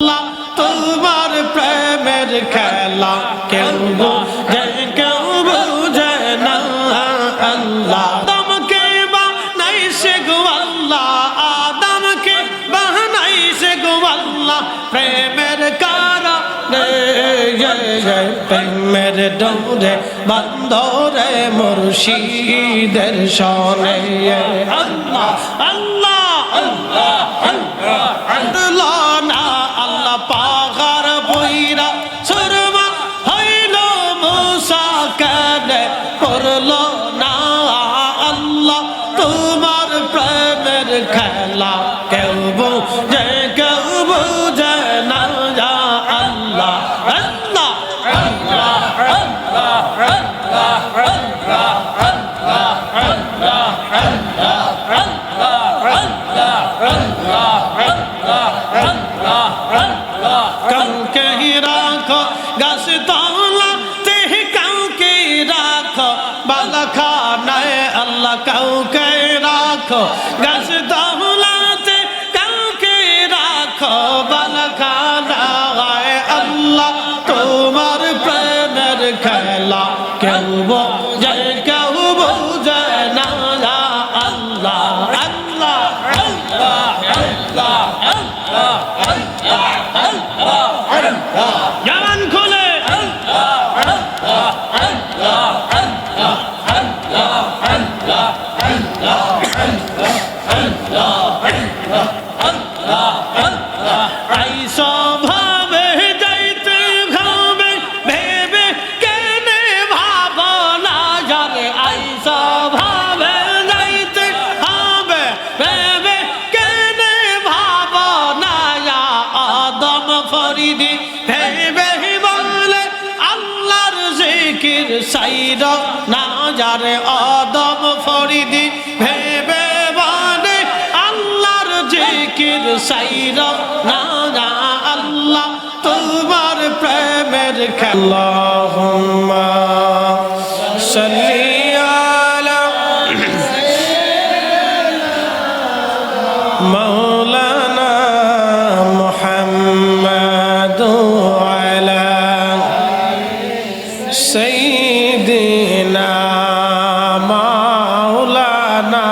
আল্লাহ তোমার প্রেমের খেলা কেউ বুঝে না আল্লাহ আদমকে বানাইছে গো আল্লাহ আদমকে বানাইছে গো আল্লাহ প্রেমের কারণে প্রেমের ডোরে বন্ধরে মুর্শিদের শনে আল্লাহ আল্লাহ আল্লাহ আল্লাহ না আল্লাহ পাহাড় বইরা সুরমা হইল মুসা কানে করল না আল্লাহ তোমার প্রেমের খেলা কেউ বুঝে না আল্লাহ আল্লাহ আল্লাহ আল্লাহ আল্লাহ আল্লাহ আল্লাহ আল্লাহ কাউকে রাখো গাছ তলাতে কাউকে রাখো বালাখানায় আল্লাহ কাউকে রাখো গাছ তলাতে কাউকে রাখো বালাখানায় আল্লাহ তোমার প্রেমের খেলা কেউ বোঝে না আল্লাহ আল্লাহ আল্লাহ আল্লাহ জবান খুলে আইসো ভাবে যাইতে হবে ভেবে কেনে ভাবনা যাবে আইসো ভাবে যাইতে হবে ভেবে কেনে ভাবনা আদম ফরিদি ভেবে বলে আল্লাহর জিকির সাইর না যারে আদম ফরিদি ভেবে বলে আল্লাহর জিকির সাইর না আল্লাহ তোমার প্রেমের খেলা আল্লাহুম্মা সাল্লি আলা মাওলানা মুহাম্মাদ আলা সাইয়্যিদিনা মাওলানা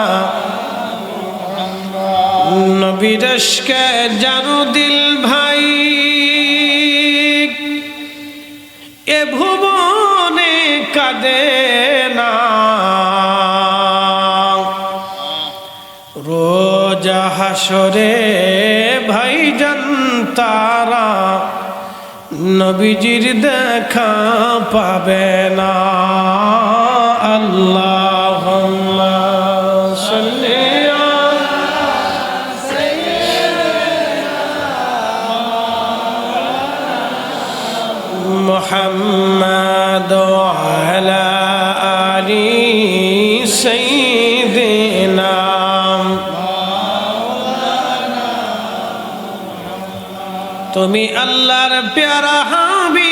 নবীর ইশকে জানো দিল ভাই এ ভুবনে কাঁদে না রোজ হাসরে ভাইজান তারা নবীজির দেখা পাবে না আল্লাহুম্মা সাল্লি মুহাম্মাদ আলা আলি সাইয়্যিদিনা তুমি আল্লাহর প্যারা হাবিব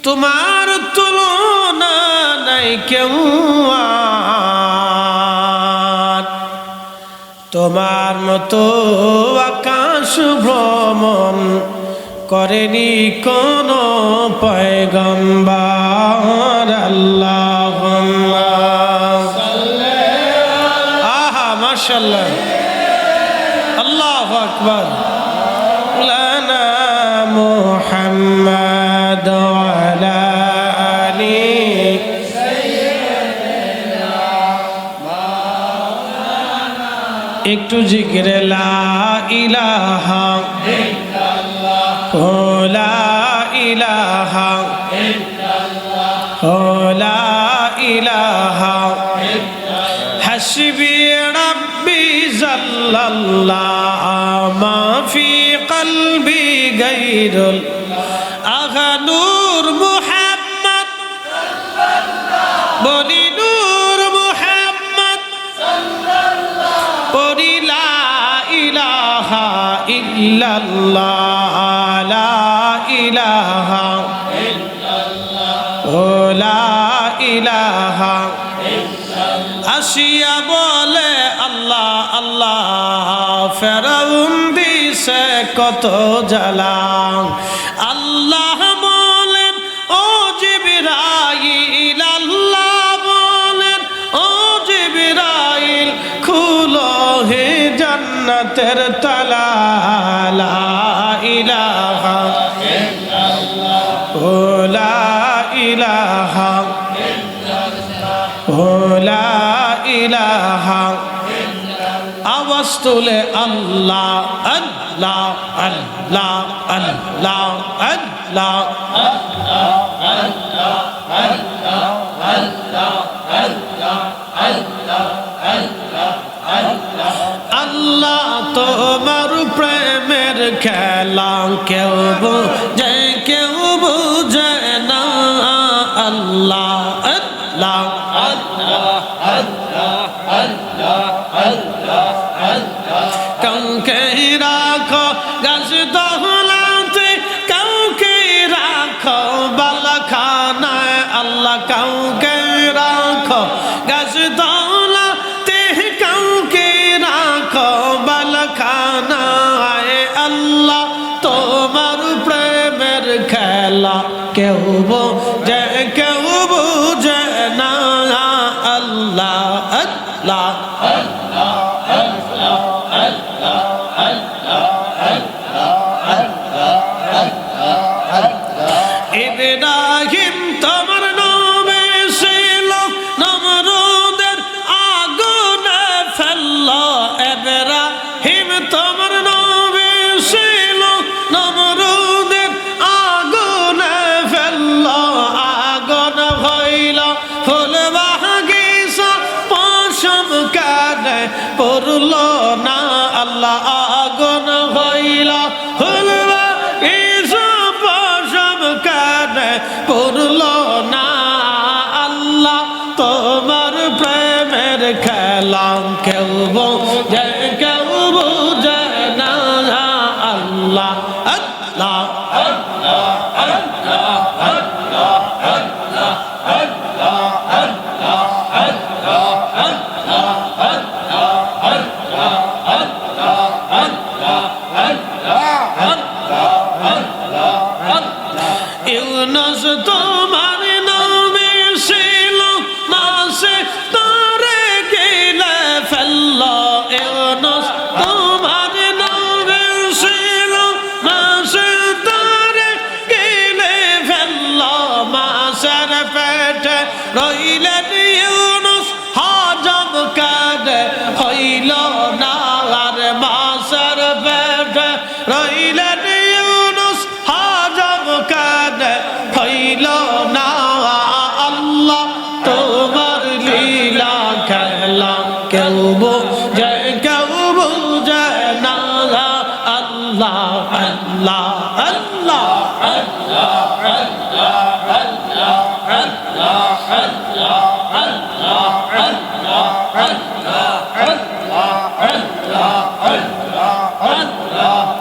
তোমার তুলনা নাই কেউ আর তোমার মতো আকাশ ভ্রমণ করেনি কোন পয়গম্বর আল্লাহুম্মা আহা মাশাআল্লাহ আল্লাহু আকবার লানা মুহাম্মাদ আলা আলি একটু জিকিরে লা ইলাহা ইল্লাল্লাহ লা ইলাহা ইল্লাল্লাহ লা ইলাহা ইল্লাল্লাহ হাসবি রাব্বি জাল্লাল্লাহ মা ফি কলবি গায়রুল আগা নূর মুহাম্মদ সাল্লাল্লাহ বলি নূর মুহাম্মদ সাল্লাল্লাহ পড়ি লা ইলাহা ইল্লাল্লাহ লা ইলাহা ইল্লাল্লাহ লা ইলাহা ইল্লাল্লাহ আসিয়া বলে আল্লাহ আল্লাহ ফেরাউন দিছে কত জ্বালা আল্লাহ বলেন ও জিবরাইল আল্লাহ বলেন ও জিবরাইল খুলো হে জান্নাতের তালা লা ইলাহা ইল্লাল্লাহ ও লা ইলাহা ও লা ইলাহা আওয়াজ তুলে আল্লাহ আল্লাহ আল্লাহ আল্লাহ আল্লাহ আল্লাহ তোমার প্রেমের খেলা কেউ বুঝে কেউ বুঝে না আল্লাহ আল্লাহ কাউকে রাখো গাছ দহলাতে কাউকে রাখো বালাখানায় আল্লাহ কাউকে রাখো গাছ দহলাতে কাউকে রাখো বালাখানায় আল্লাহ তোমার প্রেমের খেলা কেউ বোঝে কেউ বুঝে না আল্লাহ আল্লাহ ইব্রাহিম তোমার নামে ছিল নমরুদের আগুনে ফেললো ইব্রাহিম তোমার নামে ছিল নমরুদের আগুনে ফেললো আগুন হইল ফুল বাগিচা পশম কানে পড়লো না আল্লাহ আগুন হইল ফুল বাগিচা পশম কানে পড়লো না আল্লাহ তোমার প্রেমের খেলা কেউ বোঝে কেউ বুঝে না আল্লাহ আল্লাহ ইউনুস তোমার নামে ছিল মাছে তারে গিলে ফেললো ইউনুস তোমার নামে ছিল মাছে তারে গিলে ফেললো মাছের পেটে রইলেন ইউনুস হজম কানে হইল না আর মাছের পেটে রইলেন ইউনুস হজম কানে হইল না আল্লাহ তোমার লীলা খেলা কেউ বোঝে কেউ বুঝে না আল্লাহ আল্লাহ আল্লাহ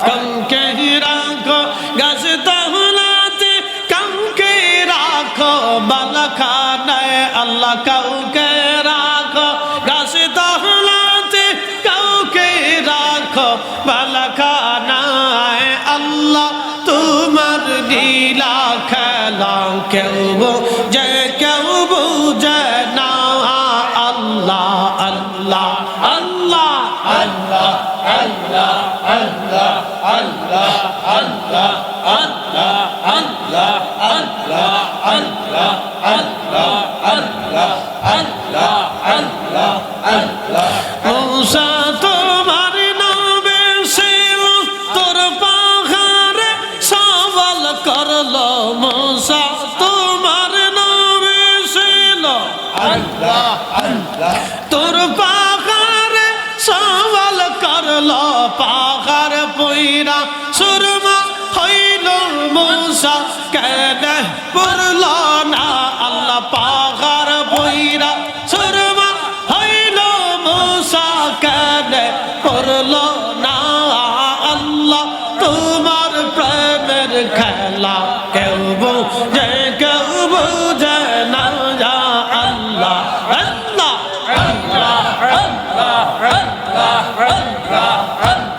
কাউকে রাখো গাছ দহলাতে কাউকে রাখো বালাখানায় আল্লাহ কাউকে রাখো গাছ দহলাতে কাউকে রাখো বালাখানায় আল্লাহ তোমার লীলা খেলা কেউ বোঝে কেউ বুঝে না আল্লাহ আল্লাহ আল্লাহ আল্লাহ আল্লাহ আল্লাহ আল্লাহ আল্লাহ আল্লাহ আল্লাহ আল্লাহ আল্লাহ আল্লাহ আল্লাহ আল্লাহ আল্লাহ আল্লাহ মুসা তোমার নামে ছিল তোর পাহাড়ে সওয়াল করলো মুসা তোমার নামে ছিল আল্লাহ আল্লাহ তোর পাহাড়ে সওয়াল করলো পাহাড় পইরা সুরমা হইল মুসা কেন পড়ল না আল্লাহ পাহাড় পইরা সুরমা হইল মুসা কেন পড়ল না আল্লাহ তোমার প্রেমের খেলা কেউ বোঝে কেউ বুঝে না আল্লাহ আল্লাহ আল্লাহ আল্লাহ আল্লাহ আল্লাহ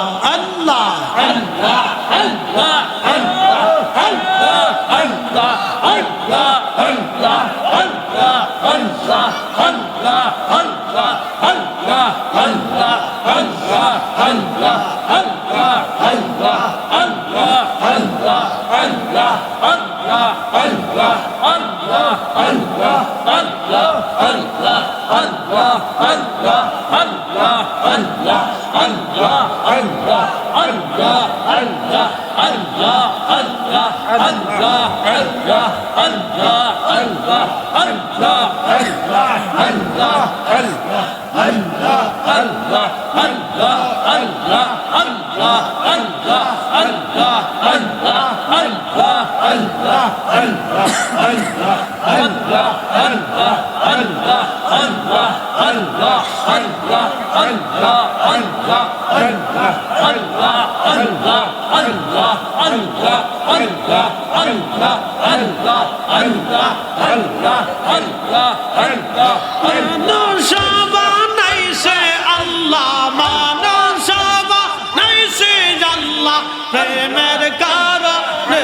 প্রেমের কারণে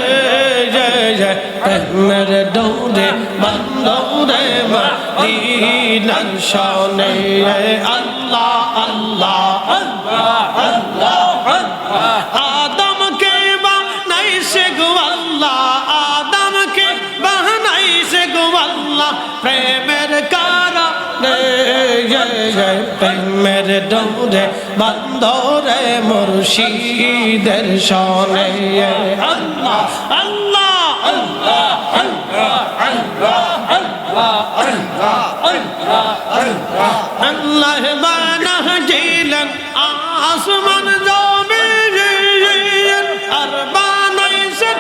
প্রেমের ডোরে বন্ধরে মদিনার শানে আল্লাহ আল্লাহ আল্লাহ আদমকে বানাইছে গো আল্লাহ আদমকে বানাইছে গো আল্লাহ প্রেমের কারণে প্রেমের ডোরে বন্ধরে মুর্শিদের শানে আল্লাহ আল্লাহ আল্লাহ আল্লাহ আল্লাহ বানাইলেন আসমান জমিন আর বানাইছেন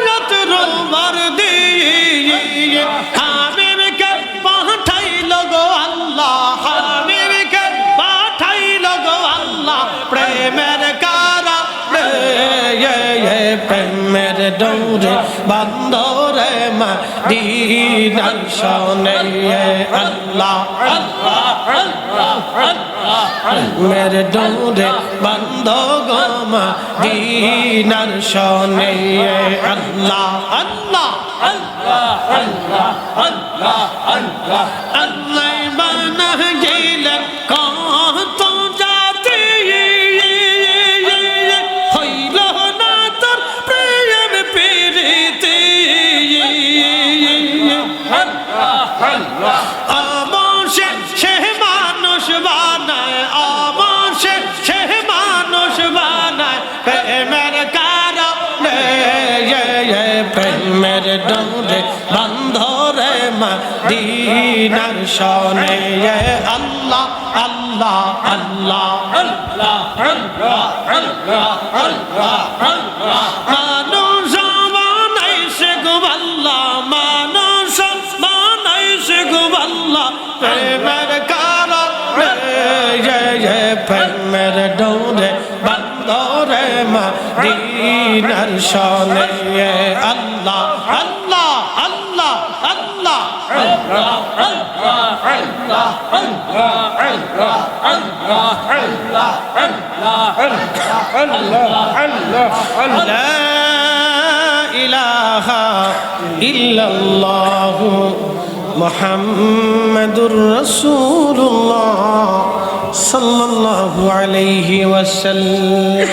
রাত রোবার দিয়ে হাবিবকে পাঠাইল গো আল্লাহ হাবিবকে পাঠাইল গো আল্লাহ প্রেমের কারণে প্রেমের ডোরে বন্ধরে মদিনার শানে আল্লাহ আল্লাহ আল্লাহ প্রেমের ডোরে বন্ধ গো মদিনার শানে আল্লাহ আল্লাহ আল্লাহ আল্লাহ আল্লাহ আল্লাহ আল্লাহ বানাইলেন কত জাতি হইল না তোর প্রেম প্রীতি অবশ্যই সে মানুষ বানায় অবশ্যই সে মানুষ বানায় প্রেমের কারণে প্রেমের ডোরে বন্ধরে মদিনার শানে আল্লাহ আল্লাহ আল্লাহ আল্লাহ আল্লাহ আল্লাহ আল্লাহ আল্লাহ মানুষ বানাইছে গো আল্লাহ মানুষ বানাইছে গো আল্লাহ প্রেমের কারণে প্রেমের ডোরে বন্ধরে মদিনার শানে আল্লাহ আল্লাহ আল্লাহ আল্লাহ আল্লাহ আল্লাহ আল্লাহ আল্লাহ আল্লাহ আল্লাহ আল্লাহ আল্লাহ আল্লাহ লা ইলাহা ইল্লাল্লাহু মুহাম্মাদুর রাসূলুল্লাহ সাল্লাল্লাহু আলাইহি ওয়াসাল্লাম।